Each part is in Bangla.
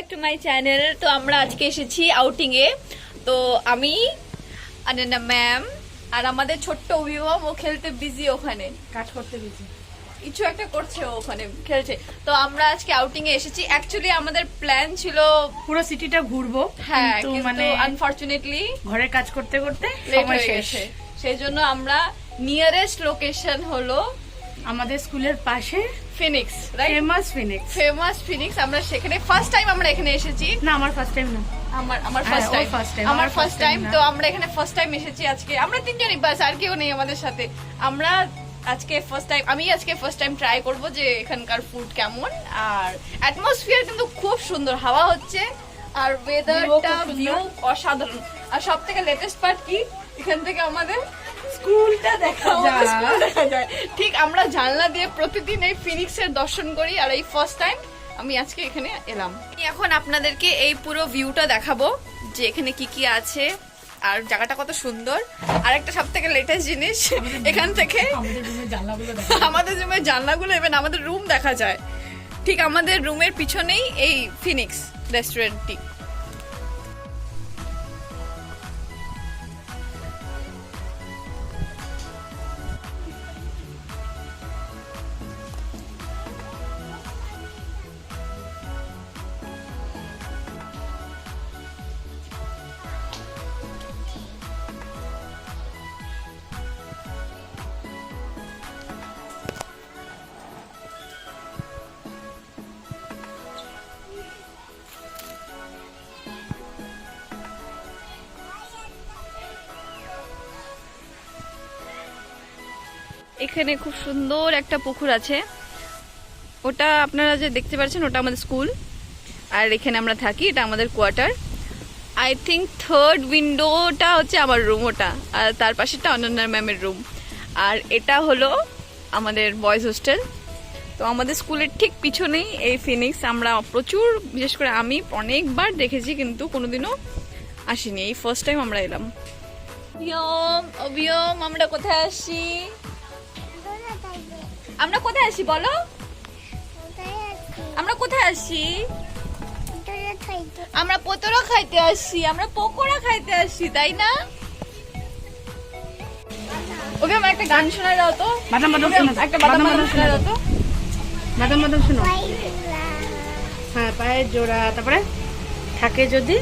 Back to my channel. তো আমরা আজকে এসেছি আউটিং এ। তো আমি অনন্যা ম্যাম আর আমাদের ছোট্ট অভিভাবক, ও খেলতে বিজি, ওখানে কাজ করতে বিজি, কিছু একটা করছে, ওখানে খেলছে। তো আমরা আজকে আউটিং এ এসেছি। অ্যাকচুয়ালি আমাদের প্ল্যান ছিল পুরো সিটিটা ঘুরবো, হ্যাঁ, কিন্তু মানে আনফরচুনেটলি ঘরের কাজ করতে করতে লেট সময় হয়ে শেষ। গেছে। সেই জন্য আমরা নিয়ারেস্ট লোকেশন হলো আমাদের স্কুলের পাশে ফিনিক্স, রাইট? Famous Phoenix. আমরা সেখানে ফার্স্ট টাইম আমরা এখানে এসেছি। না, আমার ফার্স্ট টাইম না, আমার ফার্স্ট টাইম। তো আমরা এখানে ফার্স্ট টাইম এসেছি আজকে। আমরা তিনজনই, বাস আর কেউ নেই আমাদের সাথে। আমরা আজকে ফার্স্ট টাইম ট্রাই করব যে এখানকার ফুড কেমন। আর অ্যাটমসফিয়ার কিন্তু খুব সুন্দর, হাওয়া হচ্ছে আর ওয়েদারটা ভিউ অসাধারণ। আর সবথেকে লেটেস্ট পার্ট কি, এখান থেকে আমাদের স্কুলটা দেখা যায়। ঠিক আমরা জানলা দিয়ে প্রতিদিন এই ফিনিক্সের দর্শন করি, আর এই ফার্স্ট টাইম আমি আজকে এখানে এলাম। এখন আপনাদেরকে এই পুরো ভিউটা দেখাবো যে এখানে কি কি আছে আর জায়গাটা কত সুন্দর। আর একটা সবথেকে লেটেস্ট জিনিস, এখান থেকে আমাদের রুমের জানলাগুলো এবং আমাদের রুম দেখা যায়। ঠিক আমাদের রুমের পিছনেই এই ফিনিক্স রেস্টুরেন্টটি। এখানে খুব সুন্দর একটা পুকুর আছে, ওটা আপনারা যে দেখতে পাচ্ছেন ওটা আমাদের স্কুল। আর এখানে আমরা থাকি, এটা আমাদের কোয়ার্টার। আই থিঙ্ক থার্ড উইন্ডোটা হচ্ছে আমার রুম, ওটা। আর তার পাশেটা অনন্যার ম্যামের রুম। আর এটা হলো আমাদের বয়েজ হোস্টেল। তো আমাদের স্কুলের ঠিক পিছনেই এই ফিনিক্স। আমরা প্রচুর, বিশেষ করে আমি অনেকবার দেখেছি কিন্তু কোনোদিনও আসিনি, এই ফার্স্ট টাইম আমরা এলাম। অবিয়ম, আমরা কোথায় আসি? আমরা কোথায় আসি বলো? আমরা কোথায় আসি? আমরা পতোরা খাইতে আসি, আমরা পকোড়া খাইতে আসি, তাই না? ওকে, আমার একটা গান শোনা দাও তো। বাদাম বাদাম শোনো, একটা বাদাম বাদাম শোনা দাও তো। বাদাম বাদাম শোনো। হ্যাঁ, পায়ের জোড়া, তারপরে থাকে যদি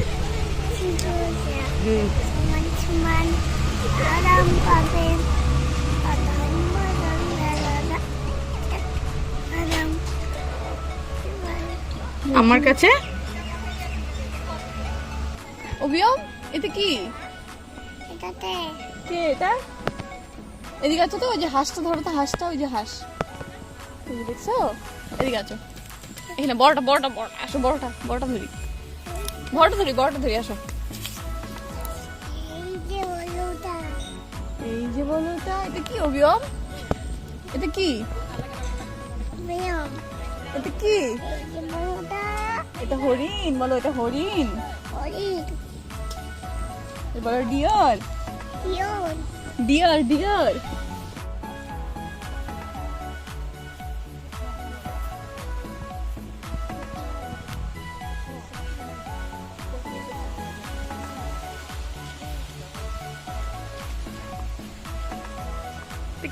আমার কাছে। অবিয়ম, এটা কি? কে এটা? এদিকে আছো তো, ওই যে হাঁসটা ধরো তো, হাঁসটা, ওই যে হাঁস, এই যে দেখছো? এদিকে আছো, এখানে বড়টা আসো, বড়টা ধরি, আসো। এই যে বলো ওটা, এটা কি অবিয়ম? এটা কি? এটা কি? এটা হরিণ, বলো এটা হরিণ। বলো ডিয়ার।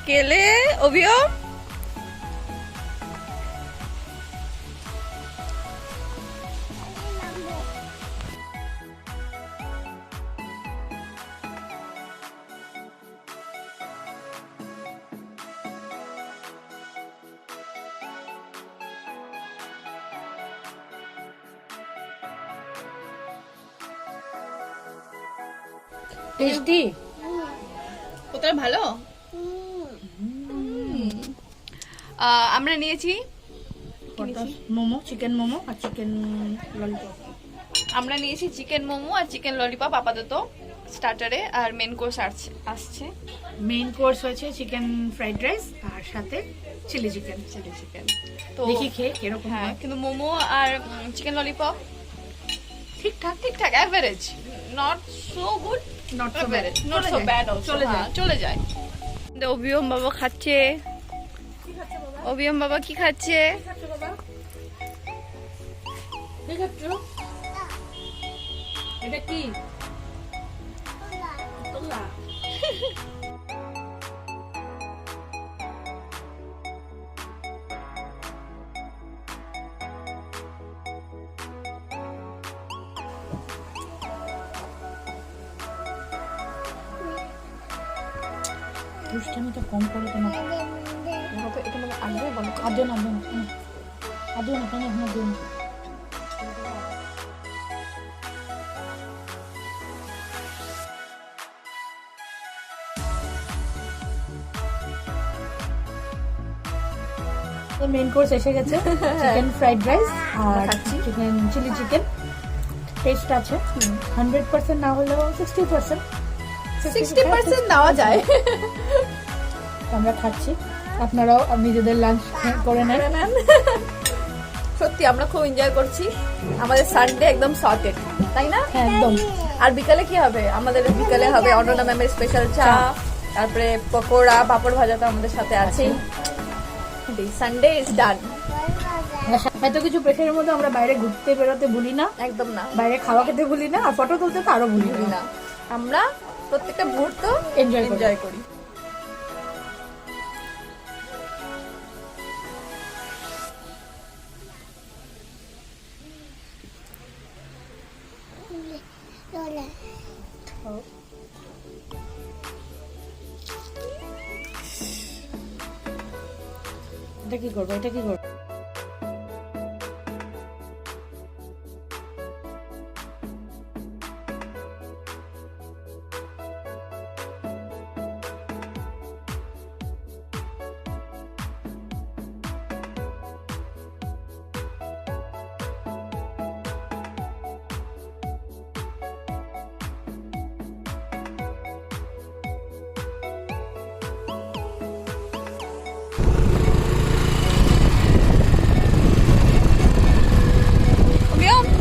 কেলে অভিয়ম, টেস্টি। কোথায় ভালো? আমরা নিয়েছি মোমো, চিকেন মোমো আর চিকেন ললিপপ। আমরা নিয়েছি চিকেন মোমো আর চিকেন ললিপপ আপাতত স্টার্টারে। আর মেন কোর্স আসছে। মেইন কোর্স হয়েছে চিকেন ফ্রাইড রাইস আর সাথে চিলি চিকেন। তো দেখি খেয়ে কিরকম। হ্যাঁ, কিন্তু মোমো আর চিকেন ললিপপ ঠিকঠাক average, not so good, not so bad, not so bad, চলে যায়। অভিয়ম বাবা খাচ্ছে। অভিয়ম বাবা কি খাচ্ছে? ঠিক আছে, এটা কি তোলা? দুষ্টামিটা কম করে তোমার। এটা মানে আগে বলো। আদৌ না, আদৌ না, কেন এখন আদৌ না? মেইন কোর্স এসে গেছে, চিকেন ফ্রাইড রাইস আর চিকেন চিলি চিকেন। টেস্ট আছে 100% না হলেও 60%। 60% নেওয়া যায়। আমরা খাচ্ছি, আপনারাও নিজেদের লাঞ্চ করে নেন। সত্যি আমরা খুব এনজয় করছি, আমাদের সানডে একদম সর্টেড, তাই না? একদম। আর বিকালে কি হবে? আমাদের বিকালে হবে অনন্যা ম্যামের স্পেশাল চা, তারপরে পকোড়া, পাপড় ভাজা তো আমাদের সাথে আছেই। Sunday is done. এত কিছু প্রেশারের মধ্যে আমরা বাইরে ঘুরতে বেরোতে ভুলি না, একদম না। বাইরে খাওয়া খেতে ভুলি না, আর ফটো তুলতে তো আরো ভুলি না। আমরা প্রত্যেকটা মুহূর্ত এনজয় করি। এটা কি করবো, এটা কি করবো?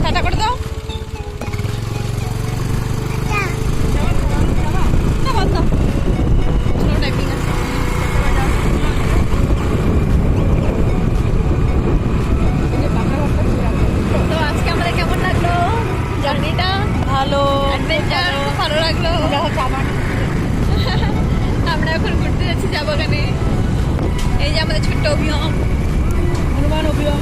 টাটা করে দাও। তো আজকে আমাদের কেমন লাগলো জার্নিটা? ভালো, অ্যাডভেঞ্চার ভালো লাগলো। আমরা এখন ঘুরতে যাচ্ছি চা বাগানে। এই যে আমাদের ছোট্ট অভিয়ম, হনুমান অভিয়ম।